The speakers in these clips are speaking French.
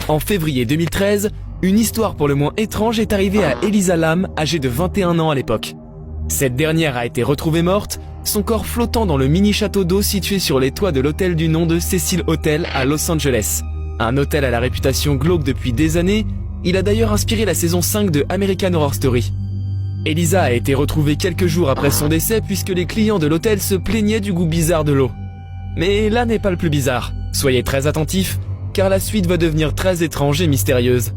En février 2013, une histoire pour le moins étrange est arrivée à Elisa Lam, âgée de 21 ans à l'époque. Cette dernière a été retrouvée morte, son corps flottant dans le mini château d'eau situé sur les toits de l'hôtel du nom de Cecil Hotel à Los Angeles. Un hôtel à la réputation glauque depuis des années, il a d'ailleurs inspiré la saison 5 de American Horror Story. Elisa a été retrouvée quelques jours après son décès puisque les clients de l'hôtel se plaignaient du goût bizarre de l'eau. Mais là n'est pas le plus bizarre. Soyez très attentifs, car la suite va devenir très étrange et mystérieuse.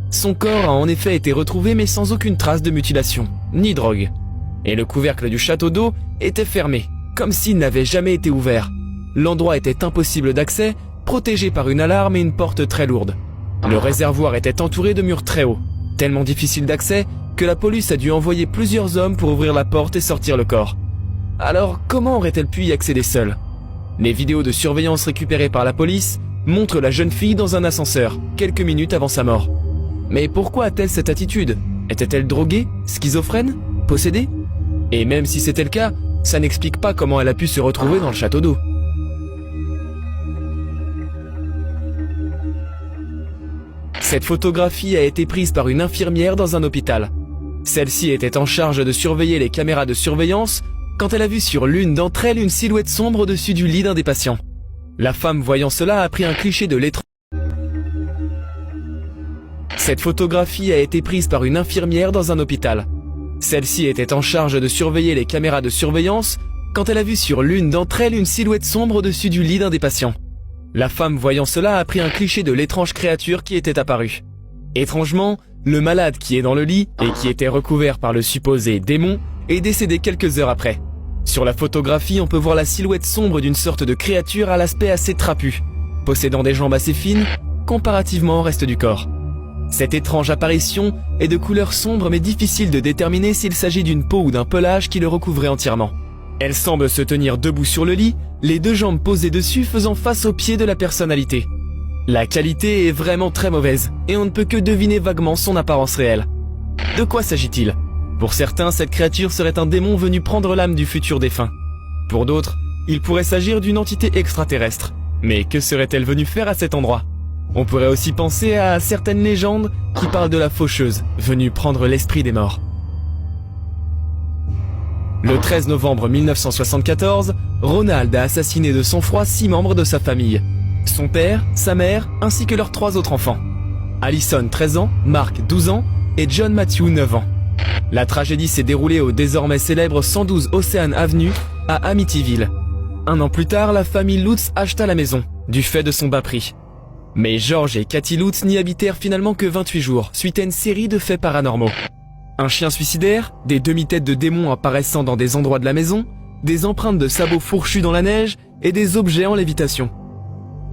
Son corps a en effet été retrouvé mais sans aucune trace de mutilation, ni drogue. Et le couvercle du château d'eau était fermé, comme s'il n'avait jamais été ouvert. L'endroit était impossible d'accès, protégé par une alarme et une porte très lourde. Le réservoir était entouré de murs très hauts, tellement difficile d'accès que la police a dû envoyer plusieurs hommes pour ouvrir la porte et sortir le corps. Alors comment aurait-elle pu y accéder seule? Les vidéos de surveillance récupérées par la police montrent la jeune fille dans un ascenseur, quelques minutes avant sa mort. Mais pourquoi a-t-elle cette attitude? Était-elle droguée, schizophrène, possédée? Et même si c'était le cas, ça n'explique pas comment elle a pu se retrouver dans le château d'eau. Cette photographie a été prise par une infirmière dans un hôpital. Celle-ci était en charge de surveiller les caméras de surveillance quand elle a vu sur l'une d'entre elles une silhouette sombre au-dessus du lit d'un des patients. La femme voyant cela a pris un cliché de l'étrange. Cette photographie a été prise par une infirmière dans un hôpital. Celle-ci était en charge de surveiller les caméras de surveillance quand elle a vu sur l'une d'entre elles une silhouette sombre au-dessus du lit d'un des patients. La femme voyant cela a pris un cliché de l'étrange créature qui était apparue. Étrangement, le malade qui est dans le lit et qui était recouvert par le supposé démon est décédé quelques heures après. Sur la photographie, on peut voir la silhouette sombre d'une sorte de créature à l'aspect assez trapu, possédant des jambes assez fines, comparativement au reste du corps. Cette étrange apparition est de couleur sombre mais difficile de déterminer s'il s'agit d'une peau ou d'un pelage qui le recouvrait entièrement. Elle semble se tenir debout sur le lit, les deux jambes posées dessus faisant face aux pieds de la personnalité. La qualité est vraiment très mauvaise, et on ne peut que deviner vaguement son apparence réelle. De quoi s'agit-il? Pour certains, cette créature serait un démon venu prendre l'âme du futur défunt. Pour d'autres, il pourrait s'agir d'une entité extraterrestre. Mais que serait-elle venue faire à cet endroit? On pourrait aussi penser à certaines légendes qui parlent de la faucheuse, venue prendre l'esprit des morts. Le 13 novembre 1974, Ronald a assassiné de sang-froid 6 membres de sa famille. Son père, sa mère, ainsi que leurs 3 autres enfants. Allison, 13 ans, Mark, 12 ans, et John Matthew, 9 ans. La tragédie s'est déroulée au désormais célèbre 112 Ocean Avenue, à Amityville. 1 an plus tard, la famille Lutz acheta la maison, du fait de son bas prix. Mais George et Kathy Lutz n'y habitèrent finalement que 28 jours, suite à une série de faits paranormaux. Un chien suicidaire, des demi-têtes de démons apparaissant dans des endroits de la maison, des empreintes de sabots fourchus dans la neige et des objets en lévitation.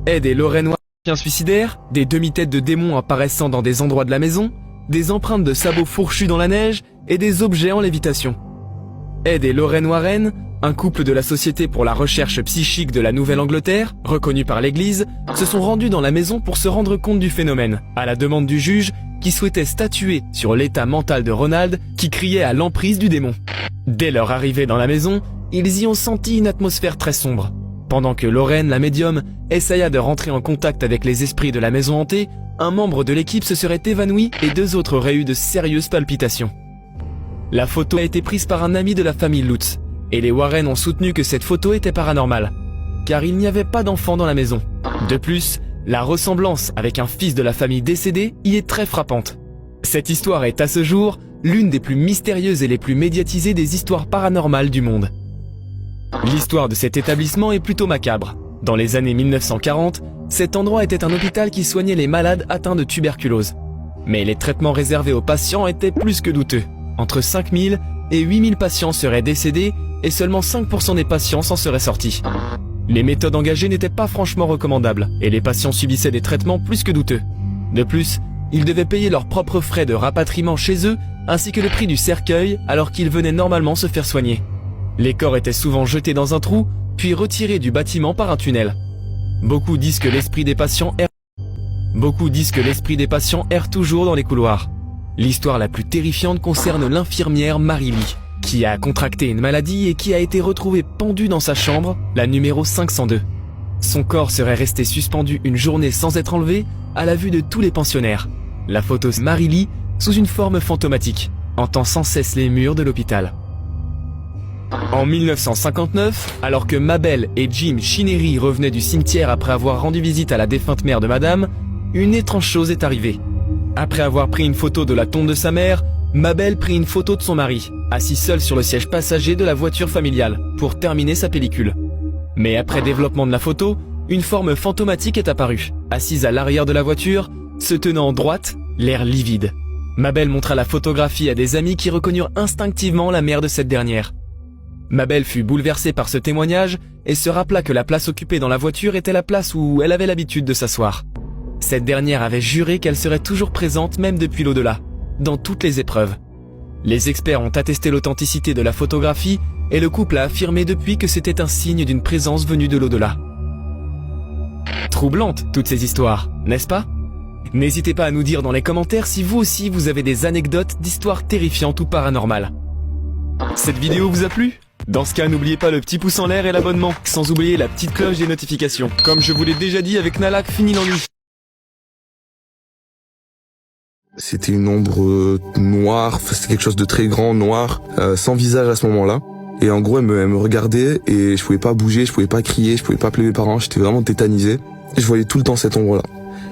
Ed et Lorraine Warren, chien suicidaire, des demi-têtes de démons apparaissant dans des endroits de la maison, des empreintes de sabots fourchus dans la neige et des objets en lévitation. Ed et Lorraine Warren, un couple de la Société pour la recherche psychique de la Nouvelle-Angleterre, reconnu par l'Église, se sont rendus dans la maison pour se rendre compte du phénomène, à la demande du juge qui souhaitait statuer sur l'état mental de Ronald qui criait à l'emprise du démon. Dès leur arrivée dans la maison, ils y ont senti une atmosphère très sombre. Pendant que Lorraine, la médium, essaya de rentrer en contact avec les esprits de la maison hantée, un membre de l'équipe se serait évanoui et 2 autres auraient eu de sérieuses palpitations. La photo a été prise par un ami de la famille Lutz, et les Warren ont soutenu que cette photo était paranormale, car il n'y avait pas d'enfant dans la maison. De plus, la ressemblance avec un fils de la famille décédée y est très frappante. Cette histoire est à ce jour l'une des plus mystérieuses et les plus médiatisées des histoires paranormales du monde. L'histoire de cet établissement est plutôt macabre. Dans les années 1940, cet endroit était un hôpital qui soignait les malades atteints de tuberculose. Mais les traitements réservés aux patients étaient plus que douteux. Entre 5000 et 8000 patients seraient décédés et seulement 5% des patients s'en seraient sortis. Les méthodes engagées n'étaient pas franchement recommandables et les patients subissaient des traitements plus que douteux. De plus, ils devaient payer leurs propres frais de rapatriement chez eux ainsi que le prix du cercueil alors qu'ils venaient normalement se faire soigner. Les corps étaient souvent jetés dans un trou, puis retirés du bâtiment par un tunnel. Beaucoup disent que l'esprit des patients erre toujours dans les couloirs. L'histoire la plus terrifiante concerne l'infirmière Mary Lee, qui a contracté une maladie et qui a été retrouvée pendue dans sa chambre, la numéro 502. Son corps serait resté suspendu une journée sans être enlevé, à la vue de tous les pensionnaires. La photo Marie-Lee sous une forme fantomatique, hantant sans cesse les murs de l'hôpital. En 1959, alors que Mabel et Jim Chinery revenaient du cimetière après avoir rendu visite à la défunte mère de madame, une étrange chose est arrivée. Après avoir pris une photo de la tombe de sa mère, Mabel prit une photo de son mari, assis seul sur le siège passager de la voiture familiale, pour terminer sa pellicule. Mais après développement de la photo, une forme fantomatique est apparue, assise à l'arrière de la voiture, se tenant droite, l'air livide. Mabel montra la photographie à des amis qui reconnurent instinctivement la mère de cette dernière. Mabel fut bouleversée par ce témoignage et se rappela que la place occupée dans la voiture était la place où elle avait l'habitude de s'asseoir. Cette dernière avait juré qu'elle serait toujours présente même depuis l'au-delà, dans toutes les épreuves. Les experts ont attesté l'authenticité de la photographie et le couple a affirmé depuis que c'était un signe d'une présence venue de l'au-delà. Troublantes toutes ces histoires, n'est-ce pas? N'hésitez pas à nous dire dans les commentaires si vous aussi vous avez des anecdotes d'histoires terrifiantes ou paranormales. Cette vidéo vous a plu? Dans ce cas, n'oubliez pas le petit pouce en l'air et l'abonnement, sans oublier la petite cloche des notifications. Comme je vous l'ai déjà dit avec Nalak, fini l'ennui. C'était une ombre noire, c'était quelque chose de très grand, noir, sans visage à ce moment-là. Et en gros, elle me regardait et je pouvais pas bouger, je pouvais pas crier, je pouvais pas appeler mes parents, j'étais vraiment tétanisé. Et je voyais tout le temps cette ombre-là.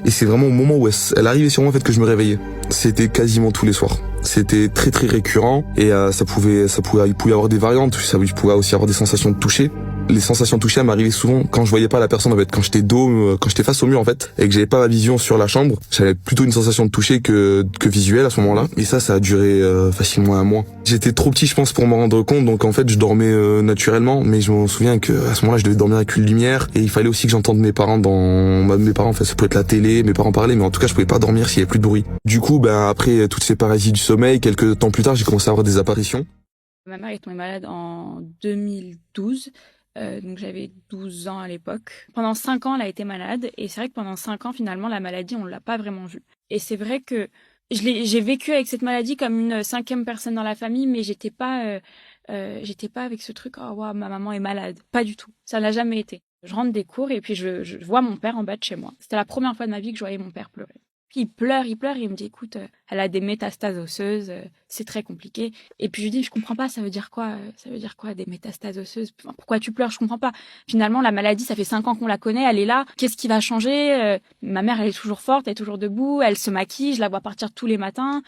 Et c'est vraiment au moment où elle arrivait sur moi en fait que je me réveillais. C'était quasiment tous les soirs. C'était très très récurrent et il pouvait y avoir des variantes. Il pouvait aussi avoir des sensations de toucher. Les sensations de toucher, elles m'arrivaient souvent quand je voyais pas la personne en fait, quand j'étais face au mur en fait et que j'avais pas ma vision sur la chambre. J'avais plutôt une sensation de toucher que visuelle à ce moment-là. Et ça a duré facilement un mois. J'étais trop petit je pense pour m'en rendre compte, donc en fait je dormais naturellement, mais je me souviens que à ce moment-là je devais dormir avec une lumière et il fallait aussi que j'entende mes parents mes parents en fait, ça pouvait être la télé, mes parents parlaient, mais en tout cas je pouvais pas dormir s'il y avait plus de bruit. Du coup après toutes ces paralysies du sommeil, quelques temps plus tard j'ai commencé à avoir des apparitions. Ma mère est tombée malade en 2012. Donc j'avais 12 ans à l'époque. Pendant 5 ans, elle a été malade. Et c'est vrai que pendant 5 ans, finalement, la maladie, on l'a pas vraiment vue. Et c'est vrai que j'ai vécu avec cette maladie comme une 5e personne dans la famille, mais j'étais pas avec ce truc, oh wow, ma maman est malade. Pas du tout. Ça l'a jamais été. Je rentre des cours et puis je vois mon père en bas de chez moi. C'était la première fois de ma vie que je voyais mon père pleurer. Puis il pleure, et il me dit, écoute, elle a des métastases osseuses, c'est très compliqué. Et puis je lui dis, je comprends pas, ça veut dire quoi, des métastases osseuses? Pourquoi tu pleures? Je comprends pas. Finalement, la maladie, ça fait 5 ans qu'on la connaît, elle est là. Qu'est-ce qui va changer? Ma mère, elle est toujours forte, elle est toujours debout, elle se maquille, je la vois partir tous les matins.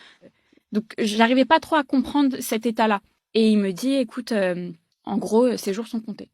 Donc, j'arrivais pas trop à comprendre cet état-là. Et il me dit, écoute, en gros, ses jours sont comptés.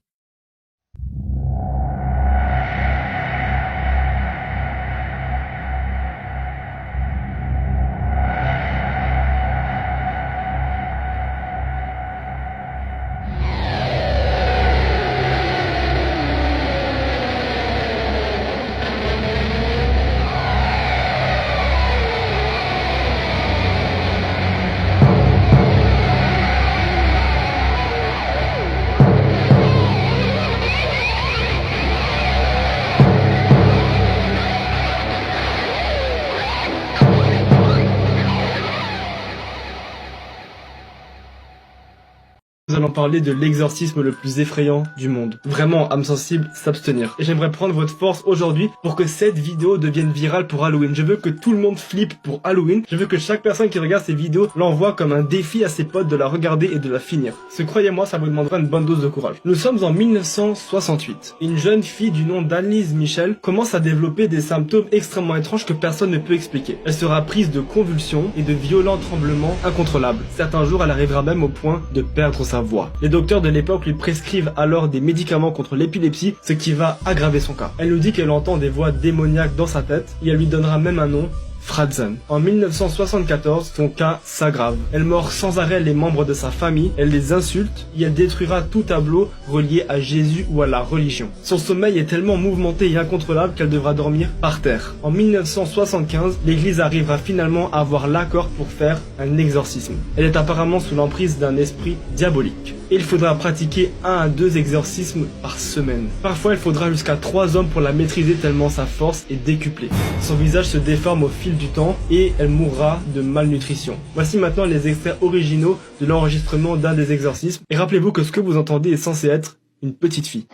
Nous allons parler de l'exorcisme le plus effrayant du monde. Vraiment, âme sensible, s'abstenir. Et j'aimerais prendre votre force aujourd'hui pour que cette vidéo devienne virale pour Halloween. Je veux que tout le monde flippe pour Halloween. Je veux que chaque personne qui regarde ces vidéos l'envoie comme un défi à ses potes de la regarder et de la finir. Parce que croyez-moi, ça vous demandera une bonne dose de courage. Nous sommes en 1968. Une jeune fille du nom d'Annelise Michel commence à développer des symptômes extrêmement étranges que personne ne peut expliquer. Elle sera prise de convulsions et de violents tremblements incontrôlables. Certains jours, elle arrivera même au point de perdre sa voix. Les docteurs de l'époque lui prescrivent alors des médicaments contre l'épilepsie, ce qui va aggraver son cas. Elle nous dit qu'elle entend des voix démoniaques dans sa tête et elle lui donnera même un nom, Fratzen. En 1974, son cas s'aggrave. Elle mord sans arrêt les membres de sa famille, elle les insulte et elle détruira tout tableau relié à Jésus ou à la religion. Son sommeil est tellement mouvementé et incontrôlable qu'elle devra dormir par terre. En 1975, l'église arrivera finalement à avoir l'accord pour faire un exorcisme. Elle est apparemment sous l'emprise d'un esprit diabolique. Et il faudra pratiquer 1 à 2 exorcismes par semaine. Parfois, il faudra jusqu'à 3 hommes pour la maîtriser tellement sa force est décuplée. Son visage se déforme au fil du temps et elle mourra de malnutrition. Voici maintenant les extraits originaux de l'enregistrement d'un des exorcismes. Et rappelez-vous que ce que vous entendez est censé être une petite fille.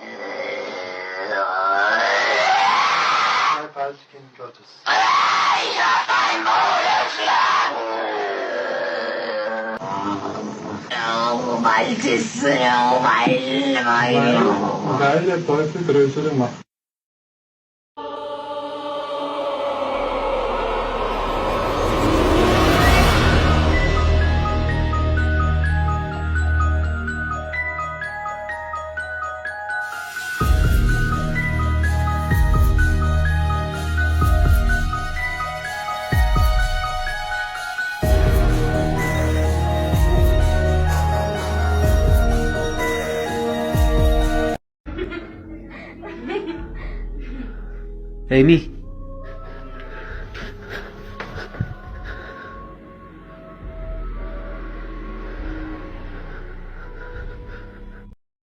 My bad, can go to Amy,